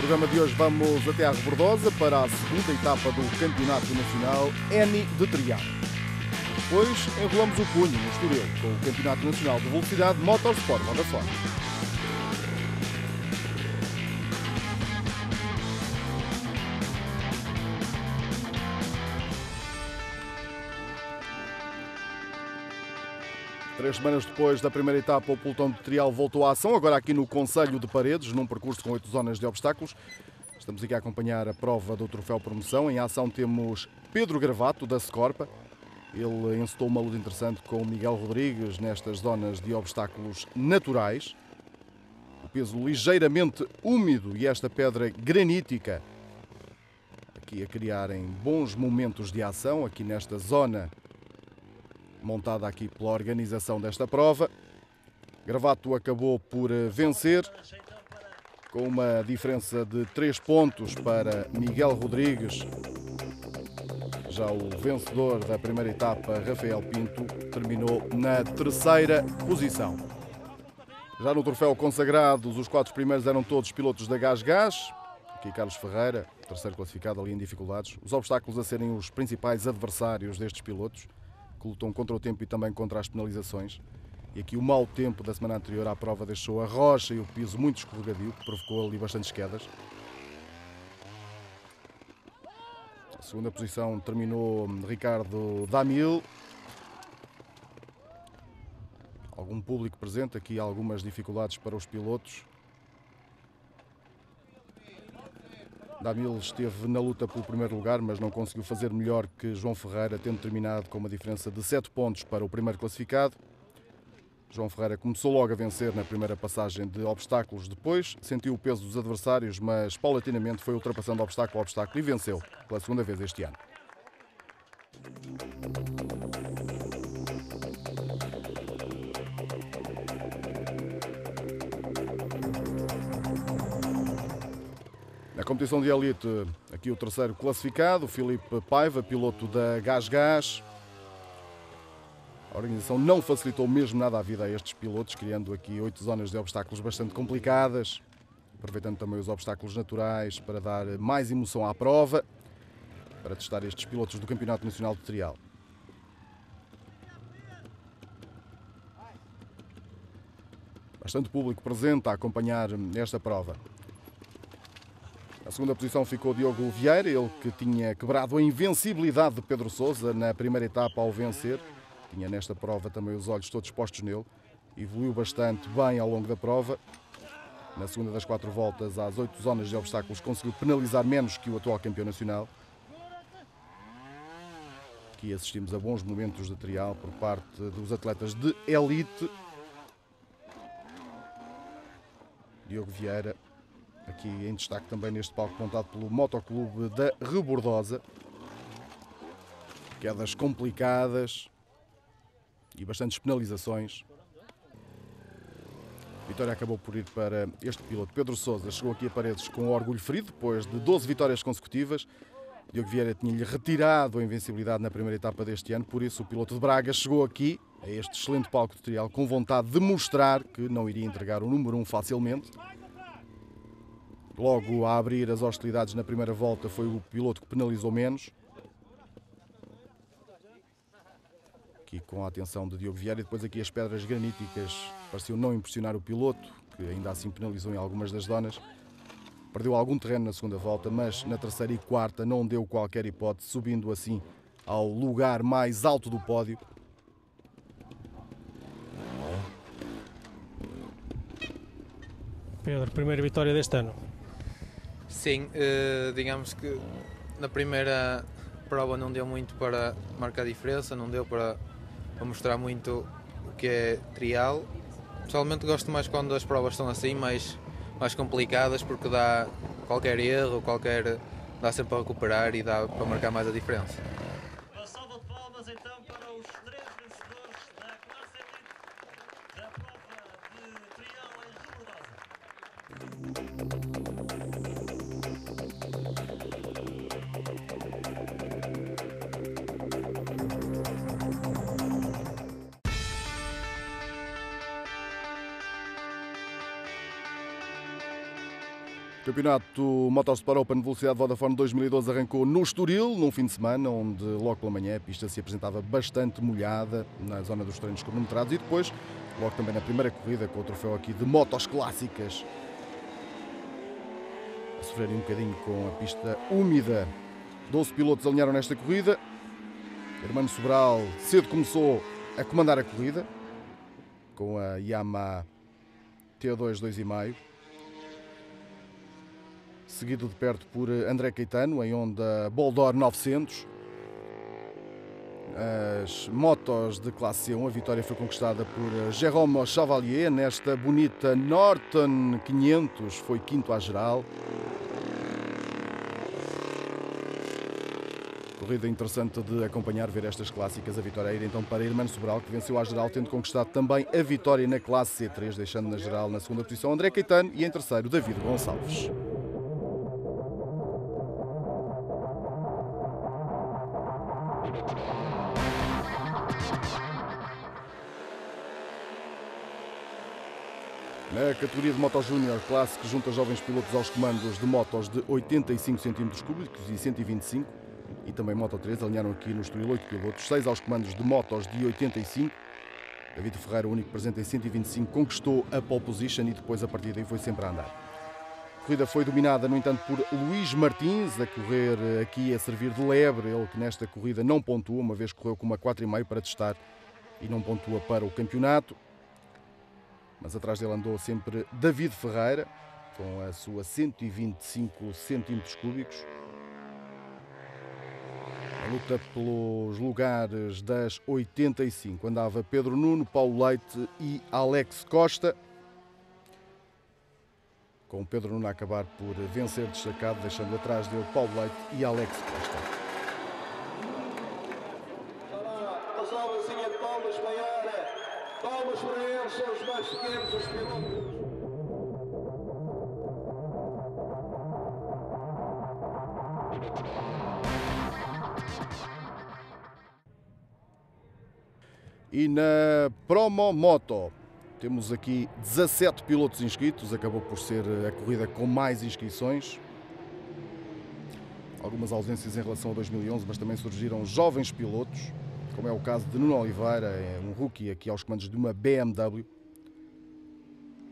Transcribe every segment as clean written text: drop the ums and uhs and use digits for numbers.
programa de hoje vamos até à Rebordosa para a segunda etapa do Campeonato Nacional ENI de Trial. Depois enrolamos o punho no Estoril com o Campeonato Nacional de Velocidade Motorsport Vodafone. Três semanas depois da primeira etapa, o pelotão de trial voltou à ação, agora aqui no Concelho de Paredes, num percurso com 8 zonas de obstáculos. Estamos aqui a acompanhar a prova do Troféu Promoção. Em ação temos Pedro Gravato, da Scorpa. Ele encetou uma luta interessante com Miguel Rodrigues nestas zonas de obstáculos naturais. O peso ligeiramente úmido e esta pedra granítica aqui a criarem bons momentos de ação, aqui nesta zona montada aqui pela organização desta prova. Gravato acabou por vencer com uma diferença de 3 pontos para Miguel Rodrigues. Já o vencedor da primeira etapa, Rafael Pinto, terminou na terceira posição. Já no troféu consagrados, os 4 primeiros eram todos pilotos da Gás. Aqui Carlos Ferreira, terceiro classificado ali em dificuldades. Os obstáculos a serem os principais adversários destes pilotos, que lutam contra o tempo e também contra as penalizações. E aqui o mau tempo da semana anterior à prova deixou a rocha e o piso muito escorregadio, que provocou ali bastantes quedas. A segunda posição terminou Ricardo Damil. Algum público presente, aqui algumas dificuldades para os pilotos. Damil esteve na luta pelo primeiro lugar, mas não conseguiu fazer melhor que João Ferreira, tendo terminado com uma diferença de 7 pontos para o primeiro classificado. João Ferreira começou logo a vencer na primeira passagem de obstáculos, depois sentiu o peso dos adversários, mas paulatinamente foi ultrapassando obstáculo a obstáculo e venceu pela segunda vez este ano. Na competição de elite, aqui o terceiro classificado, Filipe Paiva, piloto da Gás. A organização não facilitou mesmo nada a vida a estes pilotos, criando aqui 8 zonas de obstáculos bastante complicadas, aproveitando também os obstáculos naturais para dar mais emoção à prova, para testar estes pilotos do Campeonato Nacional de Trial. Bastante público presente a acompanhar esta prova. Na segunda posição ficou Diogo Vieira, ele que tinha quebrado a invencibilidade de Pedro Sousa na primeira etapa ao vencer. Tinha nesta prova também os olhos todos postos nele. Evoluiu bastante bem ao longo da prova. Na segunda das 4 voltas, às 8 zonas de obstáculos, conseguiu penalizar menos que o atual campeão nacional. Aqui assistimos a bons momentos de trial por parte dos atletas de elite. Diogo Vieira, aqui em destaque também neste palco montado pelo Motoclube da Rebordosa. Quedas complicadas e bastantes penalizações. A vitória acabou por ir para este piloto. Pedro Sousa chegou aqui a Paredes com orgulho ferido, depois de 12 vitórias consecutivas. Diogo Vieira tinha-lhe retirado a invencibilidade na primeira etapa deste ano, por isso o piloto de Braga chegou aqui, a este excelente palco de trial, com vontade de mostrar que não iria entregar o número 1 facilmente. Logo a abrir as hostilidades na primeira volta foi o piloto que penalizou menos. Aqui com a atenção de Diogo Vieira, e depois aqui as pedras graníticas pareciam não impressionar o piloto, que ainda assim penalizou em algumas das zonas. Perdeu algum terreno na segunda volta, mas na terceira e quarta não deu qualquer hipótese, subindo assim ao lugar mais alto do pódio. Pedro, primeira vitória deste ano. Sim, digamos que na primeira prova não deu muito para marcar diferença, não deu para mostrar muito o que é trial. Pessoalmente gosto mais quando as provas estão assim, mais complicadas, porque dá qualquer erro, dá sempre para recuperar e dá para marcar mais a diferença. Uma salva de palmas então para os 3 vencedores da classe elite da prova de trial em Rebordosa. O campeonato Motorsport Open Velocidade Vodafone 2012 arrancou no Estoril, num fim de semana, onde logo pela manhã a pista se apresentava bastante molhada na zona dos treinos cronometrados e depois, logo também na primeira corrida, com o troféu aqui de motos clássicas, a sofrerem um bocadinho com a pista úmida. 12 pilotos alinharam nesta corrida. Hermano Sobral cedo começou a comandar a corrida, com a Yamaha T2 2,5. Seguido de perto por André Caetano, em Honda Boldor 900. As motos de classe C1, a vitória foi conquistada por Jérôme Chevalier, nesta bonita Norton 500, foi quinto à geral. Corrida interessante de acompanhar, ver estas clássicas. A vitória ir então para Hermano Sobral, que venceu à geral, tendo conquistado também a vitória na classe C3, deixando na geral na segunda posição André Caetano e em terceiro David Gonçalves. Na categoria de Moto Júnior, classe que junta jovens pilotos aos comandos de motos de 85 cm3 e 125, e também Moto 3, alinharam aqui no Estoril 8 pilotos, 6 aos comandos de motos de 85. David Ferreira, o único presente em 125, conquistou a pole position e depois a partir daí foi sempre a andar. A corrida foi dominada, no entanto, por Luís Martins, a correr aqui a servir de lebre, ele que nesta corrida não pontua, uma vez correu com uma 4,5 para testar e não pontua para o campeonato. Mas atrás dele andou sempre David Ferreira, com a sua 125 cm3. A luta pelos lugares das 85 andava Pedro Nuno, Paulo Leite e Alex Costa, com Pedro Nuno a acabar por vencer destacado, deixando atrás dele Paulo Leite e Alex Costa. Uma salvazinha de palmas maior, palmas para eles, são os mais pequenos, os pilotos. E na Promo Moto temos aqui 17 pilotos inscritos, acabou por ser a corrida com mais inscrições. Algumas ausências em relação a 2011, mas também surgiram jovens pilotos, como é o caso de Nuno Oliveira, um rookie aqui aos comandos de uma BMW.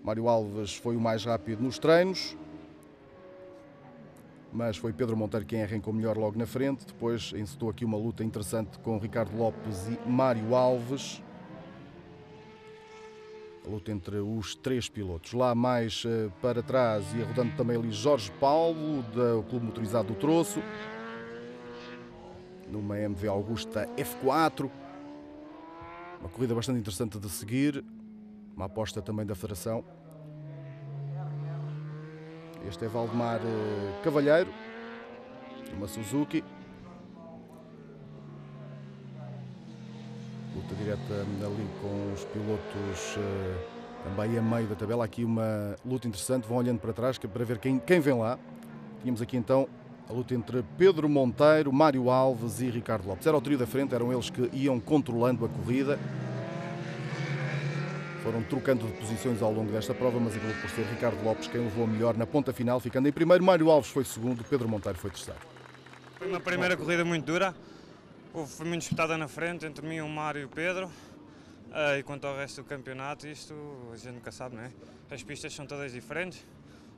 Mário Alves foi o mais rápido nos treinos, mas foi Pedro Monteiro quem arrancou melhor logo na frente. Depois encetou aqui uma luta interessante com Ricardo Lopes e Mário Alves. A luta entre os três pilotos. Lá mais para trás ia rodando também ali Jorge Paulo, do Clube Motorizado do Troço, numa MV Augusta F4. Uma corrida bastante interessante de seguir, uma aposta também da Federação. Este é Valdemar Cavalheiro, uma Suzuki. Luta direta ali com os pilotos também a meio da tabela. Aqui uma luta interessante, vão olhando para trás para ver quem vem lá. Tínhamos aqui então a luta entre Pedro Monteiro, Mário Alves e Ricardo Lopes. Era o trio da frente, eram eles que iam controlando a corrida. Foram trocando de posições ao longo desta prova, mas acabou por ser Ricardo Lopes quem levou melhor na ponta final, ficando em primeiro. Mário Alves foi segundo, Pedro Monteiro foi terceiro. Foi uma primeira corrida muito dura, foi muito disputada na frente entre mim, o Mário e o Pedro. E quanto ao resto do campeonato, isto a gente nunca sabe, não é? As pistas são todas diferentes,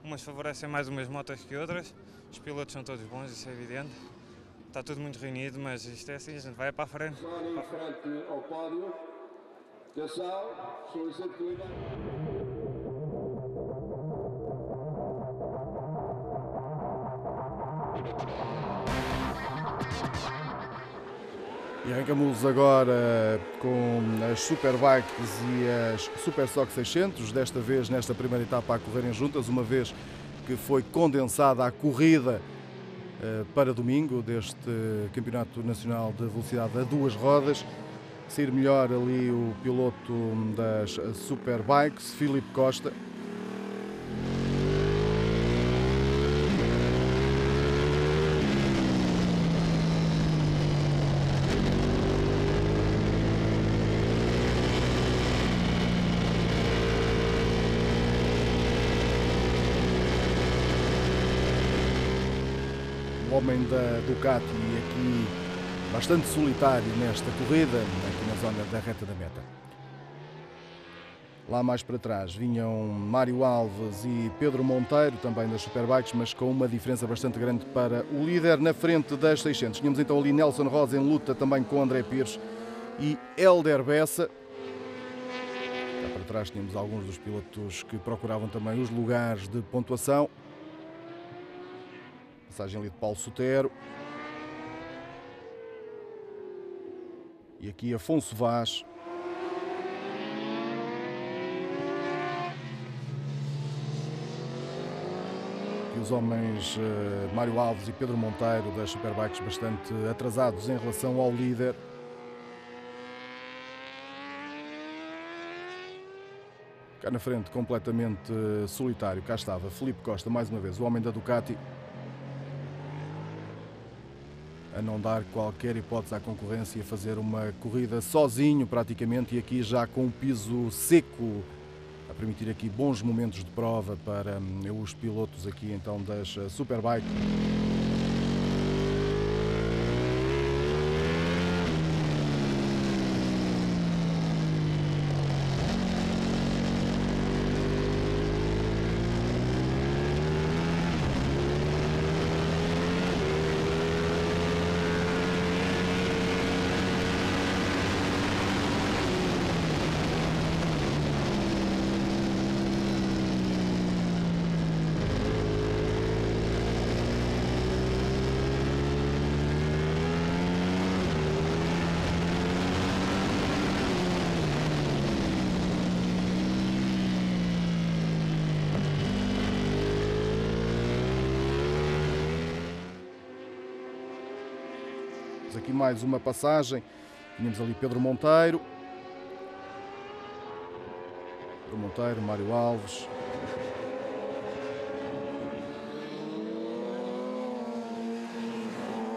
umas favorecem mais umas motas que outras, os pilotos são todos bons, isso é evidente. Está tudo muito reunido, mas isto é assim, a gente vai para a frente. Em frente ao pódio. Atenção, sua executiva. E arrancamos agora com as Superbikes e as Super Stock 600, desta vez nesta primeira etapa a correrem juntas, uma vez que foi condensada a corrida para domingo deste Campeonato Nacional de Velocidade a duas rodas. Sair melhor ali o piloto das Superbikes, Filipe Costa. homem da Ducati, aqui bastante solitário nesta corrida, aqui na zona da reta da meta. Lá mais para trás vinham Mário Alves e Pedro Monteiro, também das Superbikes, mas com uma diferença bastante grande para o líder na frente das 600. Tínhamos então ali Nelson Rosa em luta também com André Pires e Hélder Bessa. Lá para trás tínhamos alguns dos pilotos que procuravam também os lugares de pontuação. Passagem ali de Paulo Sotero. E aqui Afonso Vaz. E os homens Mário Alves e Pedro Monteiro das Superbikes bastante atrasados em relação ao líder. Cá na frente, completamente solitário, cá estava Filipe Costa, mais uma vez, o homem da Ducati, a não dar qualquer hipótese à concorrência, a fazer uma corrida sozinho praticamente, e aqui já com o piso seco, a permitir aqui bons momentos de prova para os pilotos aqui então das Superbike. Aqui mais uma passagem, tínhamos ali Pedro Monteiro, Mário Alves,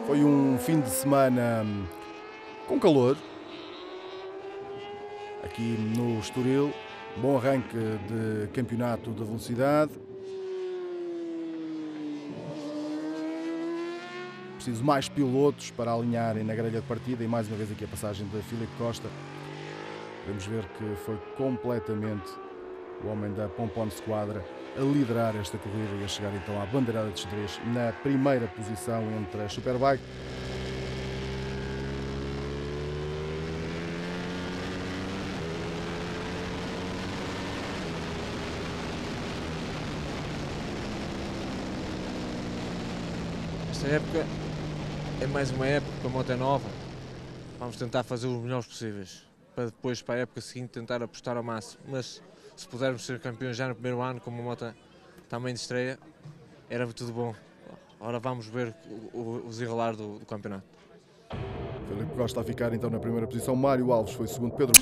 foi um fim de semana com calor, aqui no Estoril, bom arranque de campeonato de velocidade. Preciso mais pilotos para alinharem na grelha de partida, e mais uma vez aqui a passagem de Filipe Costa. Podemos ver que foi completamente o homem da Pompon Squadra a liderar esta corrida e a chegar então à bandeirada de xadrez na primeira posição entre as Superbike. Esta época é mais uma época, a moto é nova, vamos tentar fazer os melhores possíveis, para depois, para a época seguinte, tentar apostar ao máximo, mas se pudermos ser campeões já no primeiro ano, com uma moto também de estreia, era tudo bom. Agora vamos ver o desenrolar do campeonato. Filipe Costa a ficar então na primeira posição, Mário Alves foi segundo, Pedro